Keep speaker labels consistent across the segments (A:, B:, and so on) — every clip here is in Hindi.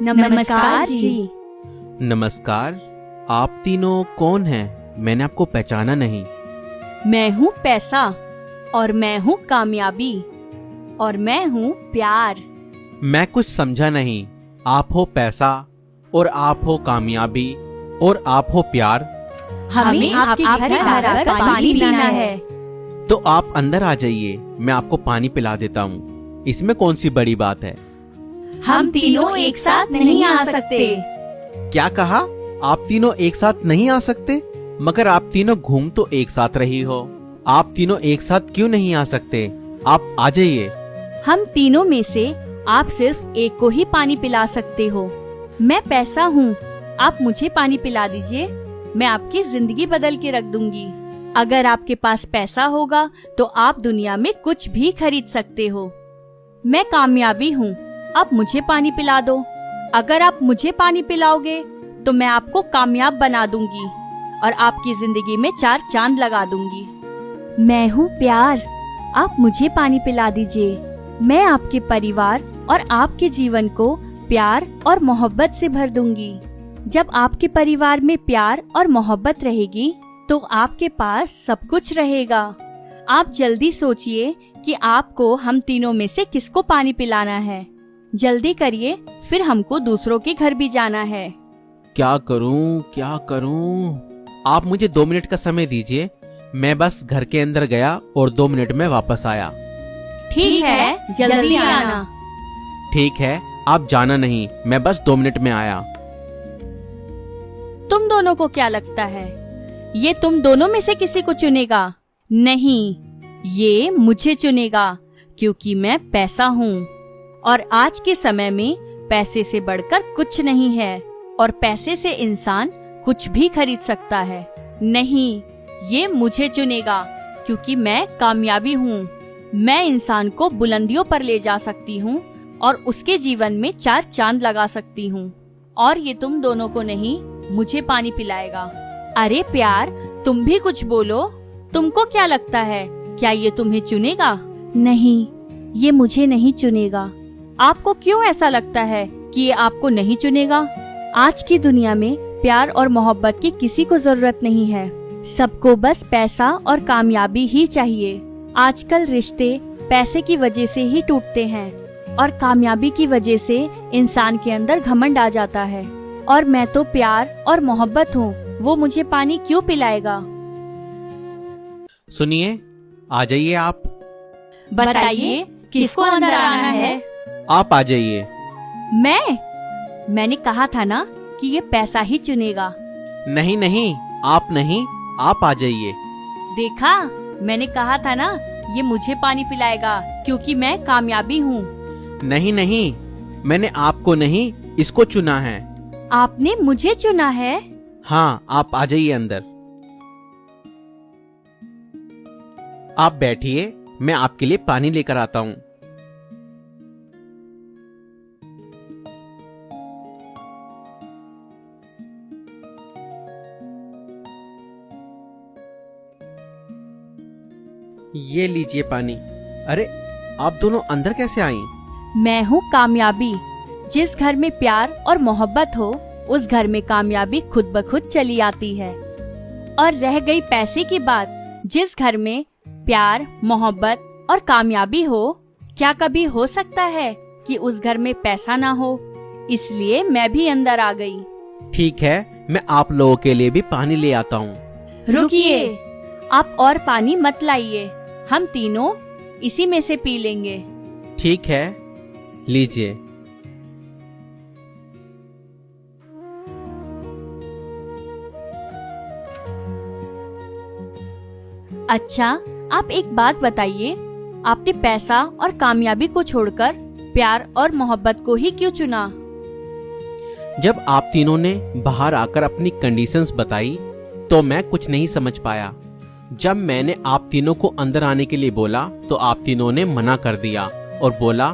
A: नमस्कार जी।
B: नमस्कार। आप तीनों कौन हैं? मैंने आपको पहचाना नहीं।
A: मैं हूँ पैसा, और मैं हूँ कामयाबी, और मैं हूँ प्यार।
B: मैं कुछ समझा नहीं। आप हो पैसा, और आप हो कामयाबी, और आप हो प्यार।
A: हमें आपके घर आकर पानी पीना है।
B: तो आप अंदर आ जाइए, मैं आपको पानी पिला देता हूँ। इसमें कौन सी बड़ी बात है?
A: हम तीनों एक साथ नहीं आ सकते।
B: क्या कहा? आप तीनों एक साथ नहीं आ सकते? मगर आप तीनों घूम तो एक साथ रही हो। आप तीनों एक साथ क्यों नहीं आ सकते? आप आ जाइए।
A: हम तीनों में से आप सिर्फ एक को ही पानी पिला सकते हो। मैं पैसा हूँ, आप मुझे पानी पिला दीजिए। मैं आपकी जिंदगी बदल के रख दूंगी। अगर आपके पास पैसा होगा तो आप दुनिया में कुछ भी खरीद सकते हो। मैं कामयाबी हूँ, आप मुझे पानी पिला दो। अगर आप मुझे पानी पिलाओगे तो मैं आपको कामयाब बना दूंगी और आपकी जिंदगी में 4 चांद लगा दूंगी। मैं हूँ प्यार, आप मुझे पानी पिला दीजिए। मैं आपके परिवार और आपके जीवन को प्यार और मोहब्बत से भर दूंगी। जब आपके परिवार में प्यार और मोहब्बत रहेगी तो आपके पास सब कुछ रहेगा। आप जल्दी सोचिए कि आपको हम तीनों में से किसको पानी पिलाना है। जल्दी करिए, फिर हमको दूसरों के घर भी जाना है।
B: क्या करूं, क्या करूं? आप मुझे 2 मिनट का समय दीजिए। मैं बस घर के अंदर गया और 2 मिनट में वापस आया।
A: ठीक है, जल्दी आना।
B: ठीक है, आप जाना नहीं, मैं बस 2 मिनट में आया।
A: तुम दोनों को क्या लगता है, ये तुम दोनों में से किसी को चुनेगा? नहीं, ये मुझे चुनेगा, क्योंकि मैं पैसा हूँ। और आज के समय में पैसे से बढ़कर कुछ नहीं है, और पैसे से इंसान कुछ भी खरीद सकता है। नहीं, ये मुझे चुनेगा, क्योंकि मैं कामयाबी हूँ। मैं इंसान को बुलंदियों पर ले जा सकती हूँ और उसके जीवन में 4 चांद लगा सकती हूँ। और ये तुम दोनों को नहीं, मुझे पानी पिलाएगा। अरे प्यार, तुम भी कुछ बोलो। तुमको क्या लगता है, क्या ये तुम्हें चुनेगा? नहीं, ये मुझे नहीं चुनेगा। आपको क्यों ऐसा लगता है कि ये आपको नहीं चुनेगा? आज की दुनिया में प्यार और मोहब्बत की किसी को जरूरत नहीं है। सबको बस पैसा और कामयाबी ही चाहिए। आजकल रिश्ते पैसे की वजह से ही टूटते हैं, और कामयाबी की वजह से इंसान के अंदर घमंड आ जाता है। और मैं तो प्यार और मोहब्बत हूँ, वो मुझे पानी क्यों पिलाएगा?
B: सुनिए, आ जाइए आप।
A: बताइए, किसको अंदर आना है?
B: आप आ जाइए।
A: मैंने कहा था ना कि ये पैसा ही चुनेगा।
B: नहीं नहीं, आप नहीं, आप आ जाइए।
A: देखा, मैंने कहा था ना, ये मुझे पानी पिलाएगा, क्योंकि मैं कामयाबी हूँ।
B: नहीं नहीं, मैंने आपको नहीं, इसको चुना है।
A: आपने मुझे चुना है?
B: हाँ, आप आ जाइए अंदर। आप बैठिए, मैं आपके लिए पानी लेकर आता हूँ। ये लीजिए पानी। अरे, आप दोनों अंदर कैसे आई?
A: मैं हूँ कामयाबी। जिस घर में प्यार और मोहब्बत हो, उस घर में कामयाबी खुद ब खुद चली आती है। और रह गई पैसे की बात, जिस घर में प्यार, मोहब्बत और कामयाबी हो, क्या कभी हो सकता है कि उस घर में पैसा ना हो? इसलिए मैं भी अंदर आ गई।
B: ठीक है, मैं आप लोगों के लिए भी पानी ले आता हूँ।
A: रुकिए, आप और पानी मत लाइए। हम तीनों इसी में से पी लेंगे।
B: ठीक है, लीजिए।
A: अच्छा, आप एक बात बताइए, आपने पैसा और कामयाबी को छोड़कर प्यार और मोहब्बत को ही क्यों चुना?
B: जब आप तीनों ने बाहर आकर अपनी कंडीशंस बताई तो मैं कुछ नहीं समझ पाया। जब मैंने आप तीनों को अंदर आने के लिए बोला तो आप तीनों ने मना कर दिया और बोला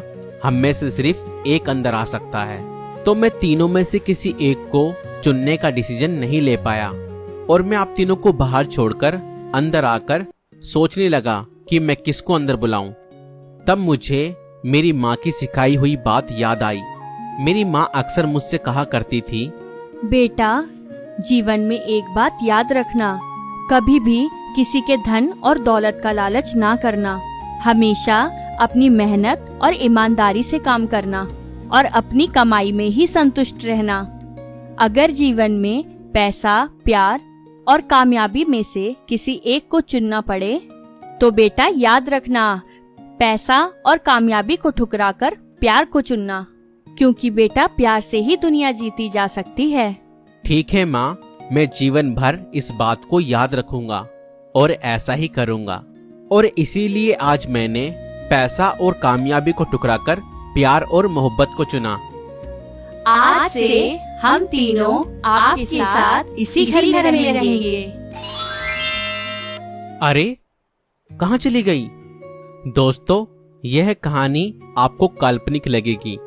B: हम में से सिर्फ एक अंदर आ सकता है। तो मैं तीनों में से किसी एक को चुनने का डिसीजन नहीं ले पाया और मैं आप तीनों को बाहर छोड़कर अंदर आकर सोचने लगा कि मैं किसको अंदर बुलाऊं। तब मुझे मेरी माँ की सिखाई हुई बात याद आई मेरी माँ अक्सर मुझसे कहा करती थी,
A: बेटा, जीवन में एक बात याद रखना, कभी भी किसी के धन और दौलत का लालच ना करना। हमेशा अपनी मेहनत और ईमानदारी से काम करना और अपनी कमाई में ही संतुष्ट रहना। अगर जीवन में पैसा, प्यार और कामयाबी में से किसी एक को चुनना पड़े तो बेटा याद रखना, पैसा और कामयाबी को ठुकराकर प्यार को चुनना, क्योंकि बेटा प्यार से ही दुनिया जीती जा सकती है।
B: ठीक है माँ, मैं जीवन भर इस बात को याद रखूंगा और ऐसा ही करूंगा। और इसीलिए आज मैंने पैसा और कामयाबी को ठुकराकर प्यार और मोहब्बत को चुना।
A: आज से हम तीनों आपके साथ इसी घर में रहेंगे।
B: अरे, कहाँ चली गई? दोस्तों, यह कहानी आपको काल्पनिक लगेगी,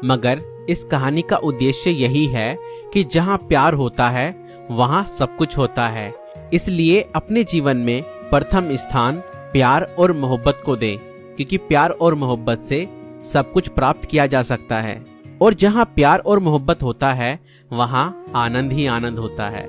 B: मगर इस कहानी का उद्देश्य यही है कि जहाँ प्यार होता है वहाँ सब कुछ होता है। इसलिए अपने जीवन में प्रथम स्थान प्यार और मोहब्बत को दें, क्योंकि प्यार और मोहब्बत से सब कुछ प्राप्त किया जा सकता है। और जहाँ प्यार और मोहब्बत होता है वहाँ आनंद ही आनंद होता है।